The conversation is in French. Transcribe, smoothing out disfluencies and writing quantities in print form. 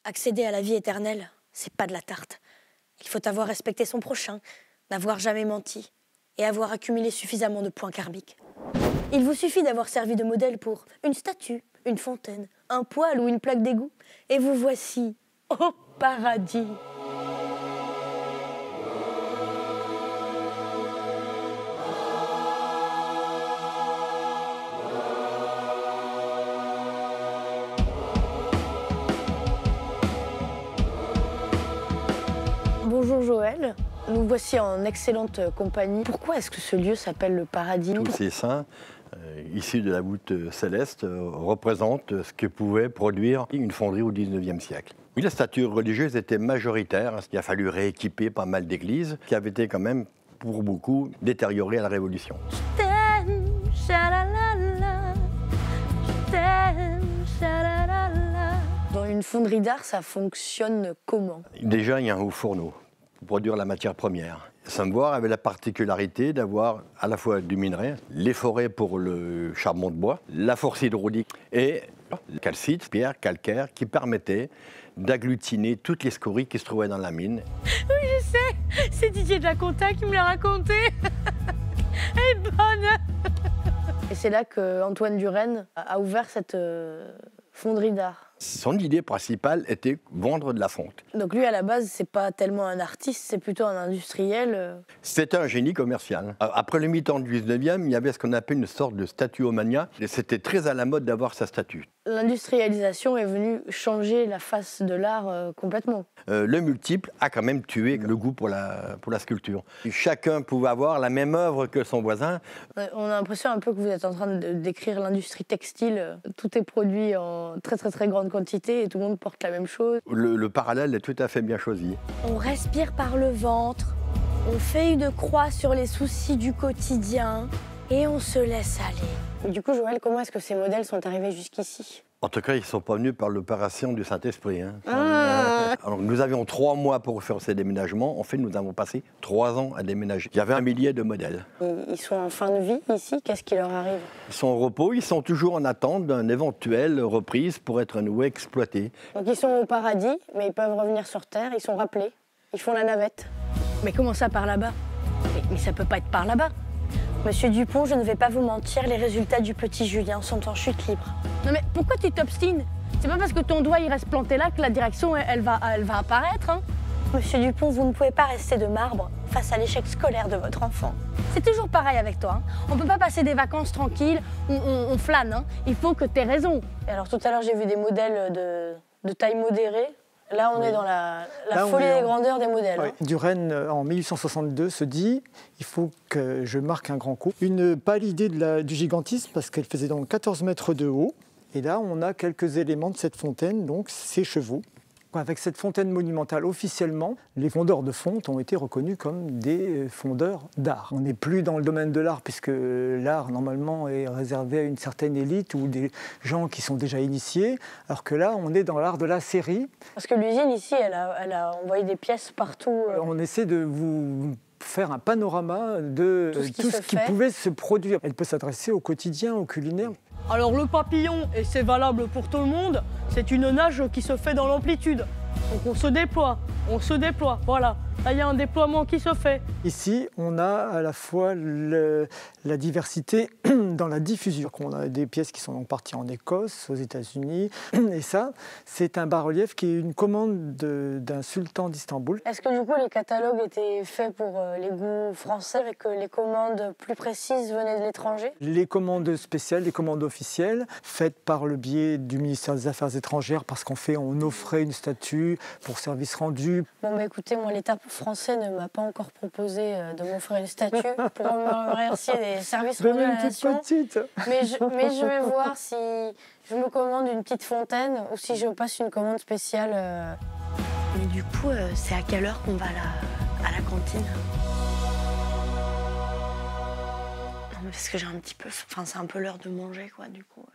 Accéder à la vie éternelle, c'est pas de la tarte. Il faut avoir respecté son prochain, n'avoir jamais menti et avoir accumulé suffisamment de points karmiques. Il vous suffit d'avoir servi de modèle pour une statue, une fontaine, un poêle ou une plaque d'égout, et vous voici au paradis. Bonjour Joël, nous voici en excellente compagnie. Pourquoi est-ce que ce lieu s'appelle le paradis? Tous ces saints, issus de la voûte céleste, représentent ce que pouvait produire une fonderie au XIXe siècle. Oui, la stature religieuse était majoritaire, il a fallu rééquiper pas mal d'églises qui avaient été quand même, pour beaucoup, détériorées à la Révolution. Je t'aime, chalalala, je t'aime, chalalala. Dans une fonderie d'art, ça fonctionne comment? Déjà, il y a un haut fourneau pour produire la matière première. Sainte-Voire avait la particularité d'avoir à la fois du minerai, les forêts pour le charbon de bois, la force hydraulique et le calcite, pierre, calcaire, qui permettait d'agglutiner toutes les scories qui se trouvaient dans la mine. Oui, je sais, c'est Didier de la Conta qui me l'a raconté. Elle est bonne. Et c'est là qu'Antoine Duren a ouvert cette fonderie d'art. Son idée principale était vendre de la fonte. Donc lui, à la base, c'est pas tellement un artiste, c'est plutôt un industriel. C'était un génie commercial. Après le mi-temps du 19e, il y avait ce qu'on appelle une sorte de statuomania. Et c'était très à la mode d'avoir sa statue. L'industrialisation est venue changer la face de l'art complètement. Le multiple a quand même tué le goût pour la sculpture. Chacun pouvait avoir la même œuvre que son voisin. On a l'impression un peu que vous êtes en train de décrire l'industrie textile. Tout est produit en très très très grande quantité et tout le monde porte la même chose. Le parallèle est tout à fait bien choisi. On respire par le ventre, on fait une croix sur les soucis du quotidien et on se laisse aller. Du coup, Joël, comment est-ce que ces modèles sont arrivés jusqu'ici? En tout cas, ils ne sont pas venus par l'opération du Saint-Esprit. Hein. Ah. Alors, nous avions 3 mois pour faire ces déménagements. En fait, nous avons passé 3 ans à déménager. Il y avait 1 millier de modèles. Ils sont en fin de vie ici, qu'est-ce qui leur arrive? Ils sont au repos, ils sont toujours en attente d'une éventuelle reprise pour être à nouveau exploités. Donc ils sont au paradis, mais ils peuvent revenir sur Terre, ils sont rappelés, ils font la navette. Mais comment ça par là-bas? Mais ça peut pas être par là-bas. Monsieur Dupont, je ne vais pas vous mentir, les résultats du petit Julien sont en chute libre. Non mais pourquoi tu t'obstines? C'est pas parce que ton doigt il reste planté là que la direction elle va apparaître. Hein. Monsieur Dupont, vous ne pouvez pas rester de marbre face à l'échec scolaire de votre enfant. C'est toujours pareil avec toi. Hein. On peut pas passer des vacances tranquilles, on flâne. Hein. Il faut que tu aies raison. Et alors tout à l'heure j'ai vu des modèles de taille modérée. Là, on est dans la folie des grandeurs des modèles. Oui. Hein. Duren, en 1862, se dit « il faut que je marque un grand coup ». Une pâle idée du gigantisme, parce qu'elle faisait donc 14 mètres de haut. Et là, on a quelques éléments de cette fontaine, donc ses chevaux. Avec cette fontaine monumentale, officiellement, les fondeurs de fonte ont été reconnus comme des fondeurs d'art. On n'est plus dans le domaine de l'art, puisque l'art, normalement, est réservé à une certaine élite ou des gens qui sont déjà initiés, alors que là, on est dans l'art de la série. Parce que l'usine, ici, elle a envoyé des pièces partout. On essaie de vous faire un panorama de tout ce qui pouvait se produire. Elle peut s'adresser au quotidien, au culinaire. Alors le papillon, et c'est valable pour tout le monde, c'est une nage qui se fait dans l'amplitude. Donc on se déploie, voilà. Là, il y a un déploiement qui se fait. Ici, on a à la fois la diversité dans la diffusion. On a des pièces qui sont parties en Écosse, aux États-Unis. Et ça, c'est un bas-relief qui est une commande d'un sultan d'Istanbul. Est-ce que du coup, les catalogues étaient faits pour les goûts français et que les commandes plus précises venaient de l'étranger? Les commandes spéciales, les commandes officielles, faites par le biais du ministère des Affaires étrangères, parce on offrait une statue pour service rendu. Bon, bah écoutez, moi, l'État français ne m'a pas encore proposé de m'offrir une statue pour me remercier des services rendus à la nation. Mais je vais voir si je me commande une petite fontaine ou si je passe une commande spéciale. Mais du coup, c'est à quelle heure qu'on va à la cantine? Non, mais parce que j'ai un petit peu... Enfin, c'est un peu l'heure de manger, quoi, du coup...